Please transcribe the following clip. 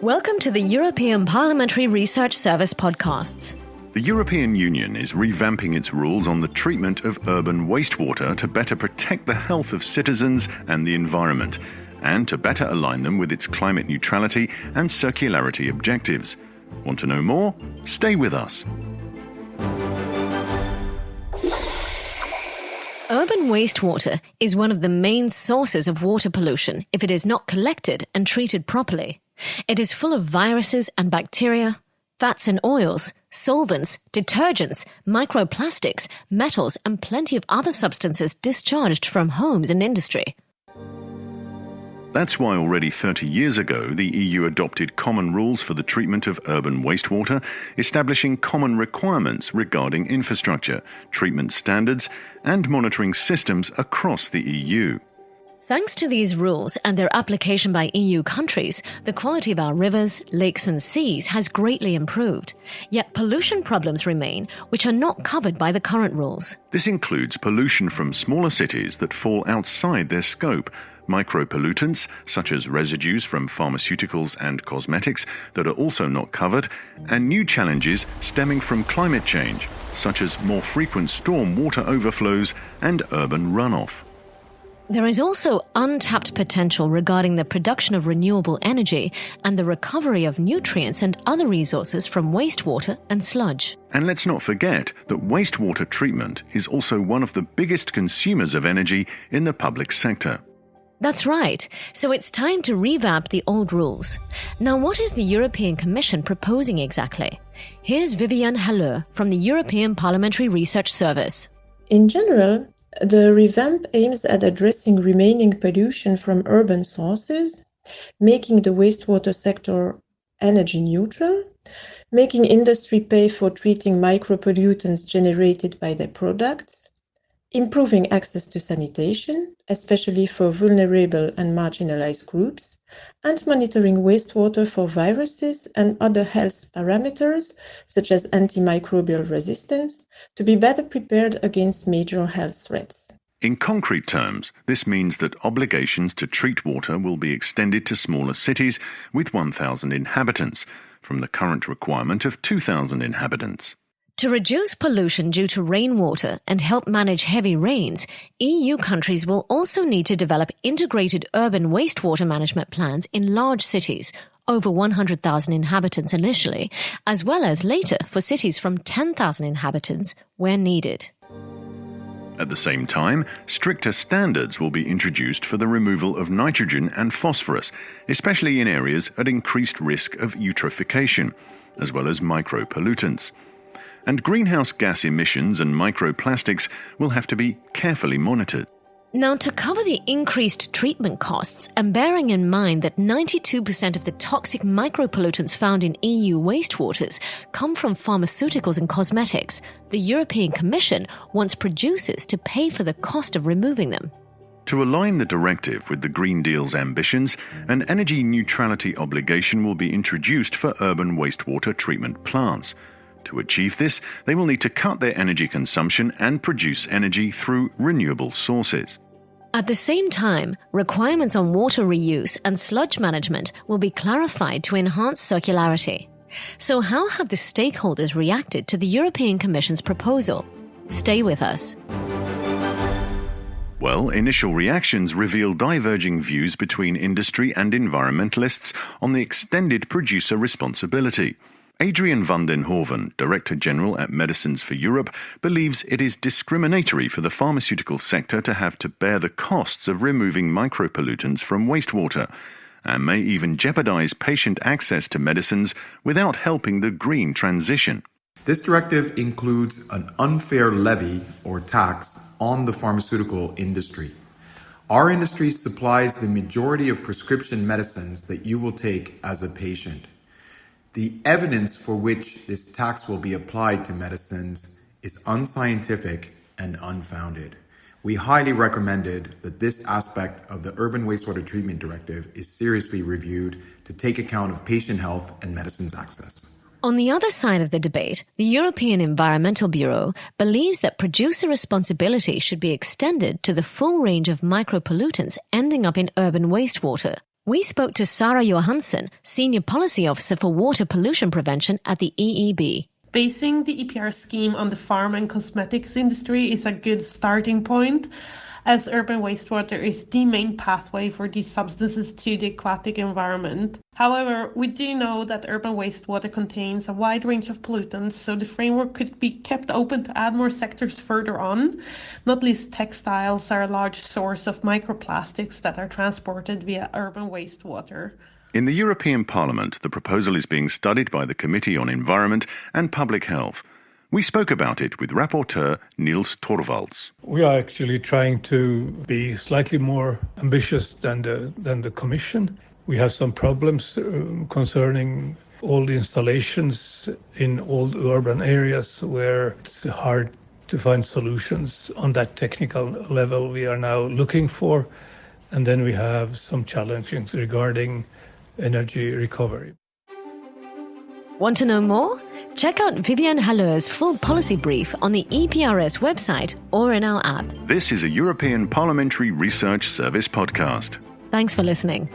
Welcome to the European Parliamentary Research Service podcasts. The European Union is revamping its rules on the treatment of urban wastewater to better protect the health of citizens and the environment, and to better align them with its climate neutrality and circularity objectives. Want to know more? Stay with us. Urban wastewater is one of the main sources of water pollution if it is not collected and treated properly. It is full of viruses and bacteria, fats and oils, solvents, detergents, microplastics, metals, and plenty of other substances discharged from homes and industry. That's why already 30 years ago the EU adopted common rules for the treatment of urban wastewater, establishing common requirements regarding infrastructure, treatment standards, and monitoring systems across the EU. Thanks to these rules and their application by EU countries, the quality of our rivers, lakes and seas has greatly improved. Yet pollution problems remain, which are not covered by the current rules. This includes pollution from smaller cities that fall outside their scope, micro-pollutants, such as residues from pharmaceuticals and cosmetics that are also not covered, and new challenges stemming from climate change, such as more frequent storm water overflows and urban runoff. There is also untapped potential regarding the production of renewable energy and the recovery of nutrients and other resources from wastewater and sludge. And let's not forget that wastewater treatment is also one of the biggest consumers of energy in the public sector. That's right. So it's time to revamp the old rules. Now, what is the European Commission proposing exactly? Here's Viviane Halleux from the European Parliamentary Research Service. In general, the revamp aims at addressing remaining pollution from urban sources, making the wastewater sector energy neutral, making industry pay for treating micropollutants generated by their products, improving access to sanitation, especially for vulnerable and marginalized groups, and monitoring wastewater for viruses and other health parameters, such as antimicrobial resistance, to be better prepared against major health threats. In concrete terms, this means that obligations to treat water will be extended to smaller cities with 1,000 inhabitants, from the current requirement of 2,000 inhabitants. To reduce pollution due to rainwater and help manage heavy rains, EU countries will also need to develop integrated urban wastewater management plans in large cities, over 100,000 inhabitants initially, as well as later for cities from 10,000 inhabitants where needed. At the same time, stricter standards will be introduced for the removal of nitrogen and phosphorus, especially in areas at increased risk of eutrophication, as well as micro-pollutants. And greenhouse gas emissions and microplastics will have to be carefully monitored. Now, to cover the increased treatment costs, and bearing in mind that 92% of the toxic micropollutants found in EU wastewaters come from pharmaceuticals and cosmetics, the European Commission wants producers to pay for the cost of removing them. To align the directive with the Green Deal's ambitions, an energy neutrality obligation will be introduced for urban wastewater treatment plants. To achieve this, they will need to cut their energy consumption and produce energy through renewable sources. At the same time, requirements on water reuse and sludge management will be clarified to enhance circularity. So how have the stakeholders reacted to the European Commission's proposal? Stay with us. Well, initial reactions reveal diverging views between industry and environmentalists on the extended producer responsibility. Adrian van den Hoven, Director General at Medicines for Europe, believes it is discriminatory for the pharmaceutical sector to have to bear the costs of removing micropollutants from wastewater, and may even jeopardize patient access to medicines without helping the green transition. This directive includes an unfair levy or tax on the pharmaceutical industry. Our industry supplies the majority of prescription medicines that you will take as a patient. The evidence for which this tax will be applied to medicines is unscientific and unfounded. We highly recommended that this aspect of the Urban Wastewater Treatment Directive is seriously reviewed to take account of patient health and medicines access. On the other side of the debate, the European Environmental Bureau believes that producer responsibility should be extended to the full range of micropollutants ending up in urban wastewater. We spoke to Sarah Johansson, Senior Policy Officer for Water Pollution Prevention at the EEB. Basing the EPR scheme on the pharma and cosmetics industry is a good starting point, as urban wastewater is the main pathway for these substances to the aquatic environment. However, we do know that urban wastewater contains a wide range of pollutants, so the framework could be kept open to add more sectors further on. Not least textiles are a large source of microplastics that are transported via urban wastewater. In the European Parliament, the proposal is being studied by the Committee on Environment and Public Health. We spoke about it with Rapporteur Niels Torvalds. We are actually trying to be slightly more ambitious than the Commission. We have some problems concerning all the installations in old urban areas where it's hard to find solutions on that technical level we are now looking for. And then we have some challenges regarding energy recovery. Want to know more? Check out Viviane Halleur's full policy brief on the EPRS website or in our app. This is a European Parliamentary Research Service podcast. Thanks for listening.